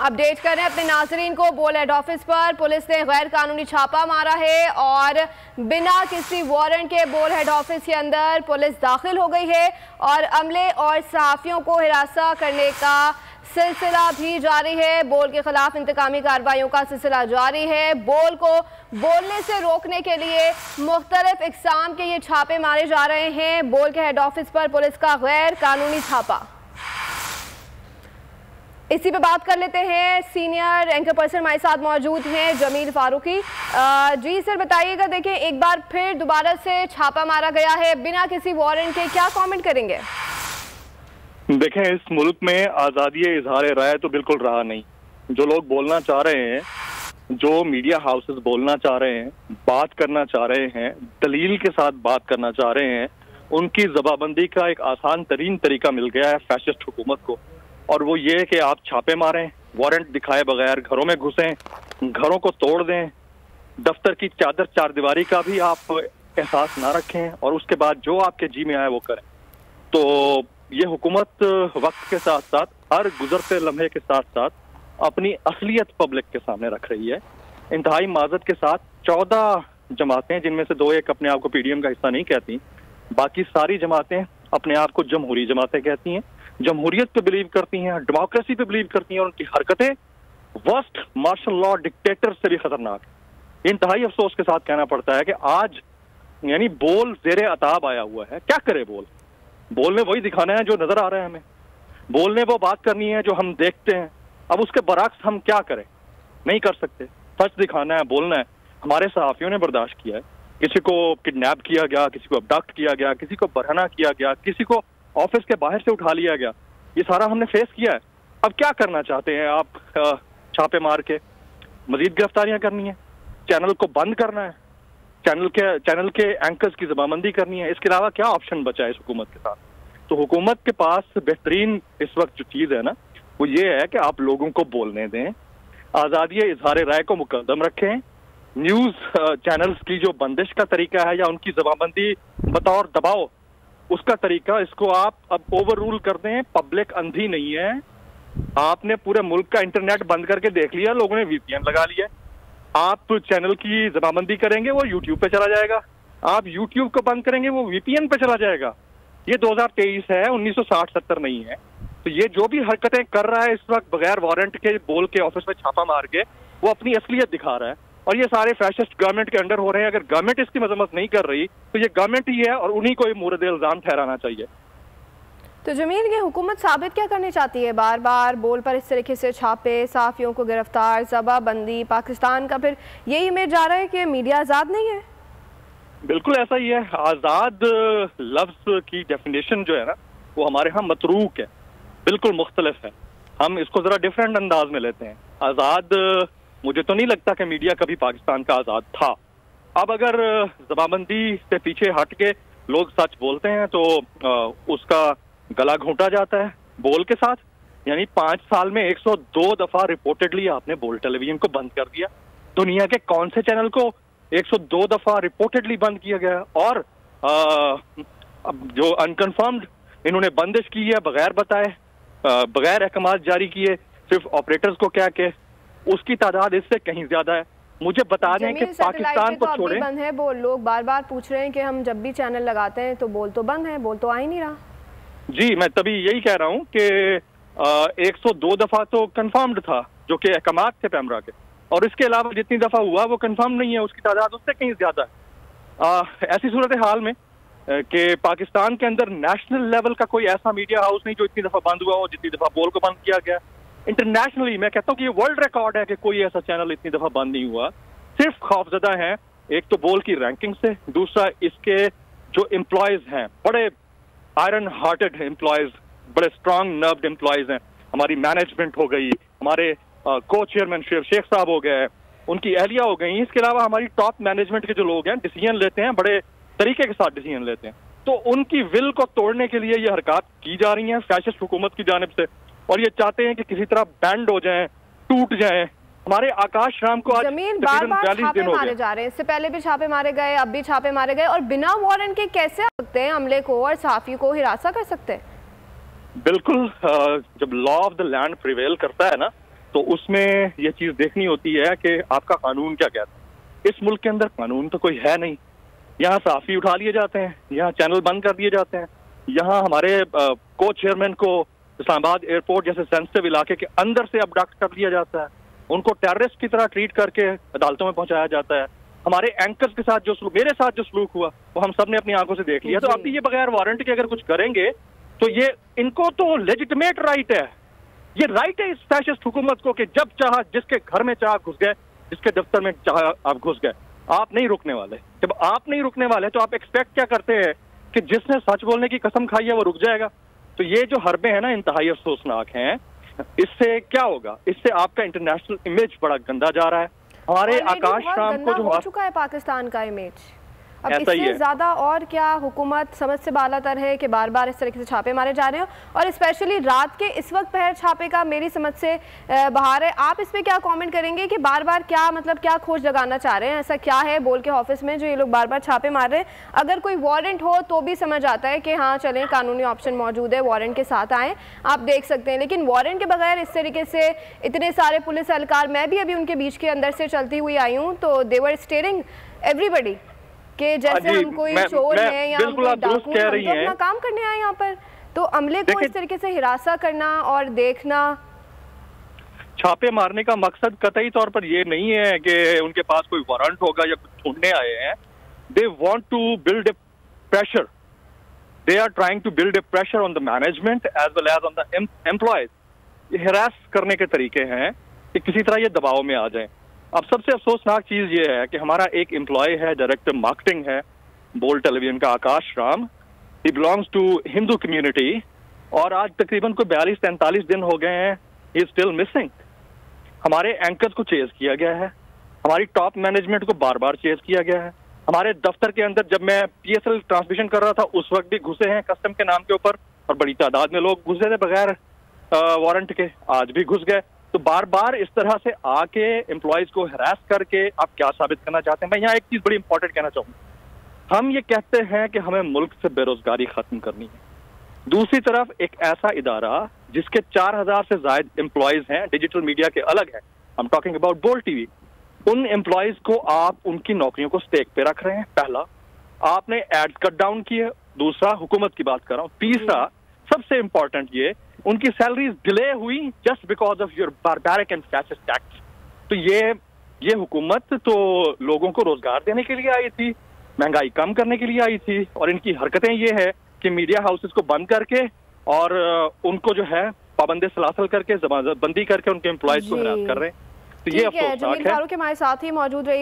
Update करें अपने नाजरीन को। बोल हेड ऑफिस पर पुलिस ने गैर कानूनी छापा मारा है और बिना किसी वारंट के बोल हेड ऑफिस के अंदर पुलिस दाखिल हो गई है और अमले और सहाफ़ियों को हिरासत करने का सिलसिला भी जारी है। बोल के खिलाफ इंतकामी कार्रवाइयों का सिलसिला जारी है। बोल को बोलने से रोकने के लिए मुख्तलिफ इक़साम के ये छापे मारे जा रहे हैं। बोल के हेड ऑफिस पर पुलिस का गैर कानूनी छापा। इसी पे बात कर लेते हैं, सीनियर एंकर पर्सन हमारे साथ मौजूद हैं जमील फारूकी। जी सर बताइएगा, देखिए एक बार फिर दोबारा से छापा मारा गया है बिना किसी वारंट के, क्या कमेंट करेंगे? देखें, इस मुल्क में आज़ादी इजहार राय तो बिल्कुल रहा नहीं। जो लोग बोलना चाह रहे हैं, जो मीडिया हाउसेस बोलना चाह रहे हैं, बात करना चाह रहे हैं, दलील के साथ बात करना चाह रहे हैं, उनकी जबाबंदी का एक आसान तरीन तरीका मिल गया है फैशिस्ट हुकूमत को, और वो ये कि आप छापे मारें, वारंट दिखाए बगैर घरों में घुसें, घरों को तोड़ दें, दफ्तर की चादर चारदीवारी का भी आप एहसास ना रखें और उसके बाद जो आपके जी में आए वो करें। तो ये हुकूमत वक्त के साथ साथ, हर गुजरते लम्हे के साथ साथ अपनी असलियत पब्लिक के सामने रख रही है। इंतहाई माजत के साथ 14 जमातें, जिनमें से 2-1 अपने आप को पीडीएम का हिस्सा नहीं कहती, बाकी सारी जमातें अपने आप को जमहूरी जमातें कहती हैं, जमहूरियत पे बिलीव करती हैं, डेमोक्रेसी पे बिलीव करती हैं, और उनकी हरकतें वर्स्ट मार्शल लॉ डिक्टेटर से भी खतरनाक है। इंतहाई अफसोस के साथ कहना पड़ता है कि आज यानी बोल ज़ेरे अताब आया हुआ है। क्या करे बोल ने वही दिखाना है जो नजर आ रहा है हमें, बोल ने वो बात करनी है जो हम देखते हैं। अब उसके बरक्स हम क्या करें? नहीं कर सकते। सच दिखाना है, बोलना है। हमारे सहाफियों ने बर्दाश्त किया है, किसी को किडनैप किया गया, किसी को अबडक्ट किया गया, किसी को बरहना किया गया, किसी को ऑफिस के बाहर से उठा लिया गया। ये सारा हमने फेस किया है। अब क्या करना चाहते हैं आप? छापे मार के मजीद गिरफ्तारियां करनी है, चैनल को बंद करना है, चैनल के एंकर्स की जबाबंदी करनी है। इसके अलावा क्या ऑप्शन बचा है इस हुकूमत के साथ? तो हुकूमत के पास बेहतरीन इस वक्त जो चीज़ है ना, वो ये है कि आप लोगों को बोलने दें, आज़ादी इजहार राय को मुकद्दम रखें। न्यूज़ चैनल्स की जो बंदिश का तरीका है या उनकी जबाबंदी बतौर दबाव, उसका तरीका, इसको आप अब ओवर रूल कर दें। पब्लिक अंधी नहीं है। आपने पूरे मुल्क का इंटरनेट बंद करके देख लिया, लोगों ने वीपीएन लगा लिया। आप चैनल की जमाबंदी करेंगे, वो यूट्यूब पे चला जाएगा। आप यूट्यूब को बंद करेंगे, वो वीपीएन पे चला जाएगा। ये 2023 है, 1960-70 नहीं है। तो ये जो भी हरकतें कर रहा है इस वक्त बगैर वारंट के, बोल के ऑफिस में छापा मार के, वो अपनी असलियत दिखा रहा है। और ये सारे फैशिस्ट गवर्नमेंट के अंडर हो रहे हैं। अगर गवर्नमेंट इसकी मजम्मत नहीं कर रही तो ये गवर्नमेंट ही है और उन्हीं को ये मूरद इल्जाम ठहराना चाहिए। तो जमील, ये हुकूमत साबित क्या करनी चाहती है? बार बार बोल पर इस तरीके से छापे, साफियों को गिरफ्तार, जबाबंदी, पाकिस्तान का फिर यही इमेज जा रहा है कि मीडिया आज़ाद नहीं है। बिल्कुल ऐसा ही है। आज़ाद लफ्ज की डेफिनेशन जो है ना, वो हमारे यहाँ मतरूक है, बिल्कुल मुख्तलिफ है। हम इसको जरा डिफरेंट अंदाज में लेते हैं। आज़ाद, मुझे तो नहीं लगता कि मीडिया कभी पाकिस्तान का आज़ाद था। अब अगर जबाबंदी से पीछे हट के लोग सच बोलते हैं तो उसका गला घोंटा जाता है बोल के साथ। यानी 5 साल में 102 दफा रिपोर्टेडली आपने बोल टेलीविजन को बंद कर दिया। दुनिया के कौन से चैनल को 102 दफा रिपोर्टेडली बंद किया गया? और अब जो अनकन्फर्म्ड इन्होंने बंदिश की है, बगैर बताए, बगैर अहकाम जारी किए, सिर्फ ऑपरेटर्स को क्या के, उसकी तादाद इससे कहीं ज्यादा है। मुझे बता दें कि पाकिस्तान को छोड़े बंद है बोल। लोग बार बार पूछ रहे हैं कि हम जब भी चैनल लगाते हैं तो बोल तो बंद है, बोल तो आ ही नहीं रहा। जी, मैं तभी यही कह रहा हूँ कि 102 दफा तो कंफर्म्ड था, जो कि अहकाम थे पैमरा के, और इसके अलावा जितनी दफा हुआ वो कंफर्म नहीं है, उसकी तादाद उससे कहीं ज्यादा है। ऐसी सूरत हाल में कि पाकिस्तान के अंदर नेशनल लेवल का कोई ऐसा मीडिया हाउस नहीं जो इतनी दफा बंद हुआ हो जितनी दफा बोल को बंद किया गया। इंटरनेशनली मैं कहता हूँ कि ये वर्ल्ड रिकॉर्ड है कि कोई ऐसा चैनल इतनी दफा बंद नहीं हुआ। सिर्फ खौफजदा है, एक तो बोल की रैंकिंग से, दूसरा इसके जो एम्प्लॉयज हैं, बड़े आयरन हार्टेड एम्प्लॉयज, बड़े स्ट्रांग नर्व्ड एम्प्लॉयज हैं। हमारी मैनेजमेंट हो गई, हमारे को चेयरमैन शेख साहब हो गए, उनकी अहलिया हो गई। इसके अलावा हमारी टॉप मैनेजमेंट के जो लोग हैं, डिसीजन लेते हैं, बड़े तरीके के साथ डिसीजन लेते हैं। तो उनकी विल को तोड़ने के लिए ये हरकत की जा रही है फैशिस्ट हुकूमत की जानिब से, और ये चाहते हैं कि किसी तरह बैंड हो जाएं, टूट जाएं। हमारे आकाश राम को आज बार बार छापे मारे जा रहे हैं। इससे पहले भी छापे मारे गए, अब भी छापे मारे गए, और बिना वारंट के कैसे आ सकते हैं अमले को और सहाफी को हिरासत कर सकते हैं? बिल्कुल, जब law of the land prevail करता है ना, तो उसमें ये चीज देखनी होती है कि आपका कानून क्या कहता है। इस मुल्क के अंदर कानून तो कोई है नहीं। यहाँ सहाफी उठा लिए जाते हैं, यहाँ चैनल बंद कर दिए जाते हैं, यहाँ हमारे को चेयरमैन को इस्लामाबाद एयरपोर्ट जैसे सेंसिटिव इलाके के अंदर से अबडक्ट कर लिया जाता है, उनको टेररिस्ट की तरह ट्रीट करके अदालतों में पहुंचाया जाता है। हमारे एंकर्स के साथ जो सलूक, मेरे साथ जो सलूक हुआ वो हम सब ने अपनी आंखों से देख लिया। तो अब भी ये बगैर वारंट के अगर कुछ करेंगे तो ये इनको तो लेजिटिमेट राइट है, ये राइट है इस फैशिस्ट हुकूमत को कि जब चाहा जिसके घर में चाह घुस गए, जिसके दफ्तर में चाहा आप घुस गए। आप नहीं रुकने वाले। जब आप नहीं रुकने वाले तो आप एक्सपेक्ट क्या करते हैं कि जिसने सच बोलने की कसम खाई है वो रुक जाएगा? तो ये जो हरबे हैं ना इंतहाई अफसोसनाक हैं। इससे क्या होगा? इससे आपका इंटरनेशनल इमेज बड़ा गंदा जा रहा है। हमारे आकाश राम को जो हो चुका है पाकिस्तान का इमेज, अब ऐसा इससे ज्यादा और क्या हुकूमत समझ से बालातर है कि बार बार इस तरीके से छापे मारे जा रहे हैं, और स्पेशली रात के इस वक्त पहर छापे का मेरी समझ से बाहर है। आप इस पे क्या कमेंट करेंगे कि बार बार क्या मतलब क्या खोज लगाना चाह रहे हैं? ऐसा क्या है बोल के ऑफिस में जो ये लोग बार बार छापे मार रहे हैं? अगर कोई वारंट हो तो भी समझ आता है कि हाँ चलें, कानूनी ऑप्शन मौजूद है, वारंट के साथ आएँ, आप देख सकते हैं। लेकिन वारंट के बगैर इस तरीके से इतने सारे पुलिस एहलकार, मैं भी अभी उनके बीच के अंदर से चलती हुई आई हूँ, तो दे वर स्टेयरिंग एवरीबडी कि जैसे हम कोई चोर है या हम कोई डाकू हैं, हम तो अपना काम करने आए यहाँ पर। तो अमले को इस तरीके से हिरासा करना और देखना, छापे मारने का मकसद कतई तौर पर ये नहीं है कि उनके पास कोई वारंट होगा या कुछ ढूंढने आए हैं। They want to build a pressure, they are trying to build a pressure on the management as well as on the employees. ये हिरास करने के तरीके हैं कि किसी तरह ये दबाव में आ जाए। अब सबसे अफसोसनाक चीज ये है कि हमारा एक एम्प्लॉय है, डायरेक्टर मार्केटिंग है बोल्ड टेलीविजन का, Akash Ram. He belongs to Hindu community और आज तकरीबन कोई 42-43 दिन हो गए हैं, ही इज स्टिल मिसिंग। हमारे एंकर्स को चेज किया गया है, हमारी टॉप मैनेजमेंट को बार बार चेज किया गया है। हमारे दफ्तर के अंदर जब मैं PSL ट्रांसमिशन कर रहा था उस वक्त भी घुसे हैं कस्टम के नाम के ऊपर, और बड़ी तादाद में लोग घुसे थे बगैर वारंट के, आज भी घुस गए। तो बार बार इस तरह से आके एम्प्लॉयज को हरास करके आप क्या साबित करना चाहते हैं? मैं यहाँ एक चीज बड़ी इंपॉर्टेंट कहना चाहूंगा। हम ये कहते हैं कि हमें मुल्क से बेरोजगारी खत्म करनी है, दूसरी तरफ एक ऐसा इदारा जिसके 4000 से ज्यादा एम्प्लॉयज हैं, डिजिटल मीडिया के अलग है, I am talking about Bol TV, उन एम्प्लॉयज को आप उनकी नौकरियों को स्टेक पे रख रहे हैं। पहला, आपने एड्स कट डाउन किए। दूसरा, हुकूमत की बात कर रहा हूँ। तीसरा, सबसे इंपॉर्टेंट, ये उनकी सैलरीज डिले हुई just because of your barbaric and fascist tax. तो ये हुकूमत तो लोगों को रोजगार देने के लिए आई थी, महंगाई कम करने के लिए आई थी, और इनकी हरकतें ये है कि मीडिया हाउसेस को बंद करके और उनको जो है पाबंदी सलासल करके, जमानत बंदी करके उनके एम्प्लॉयज को हरास कर रहे हैं। तो ये अफसोसनाक है। हमारे साथ ही मौजूद रही।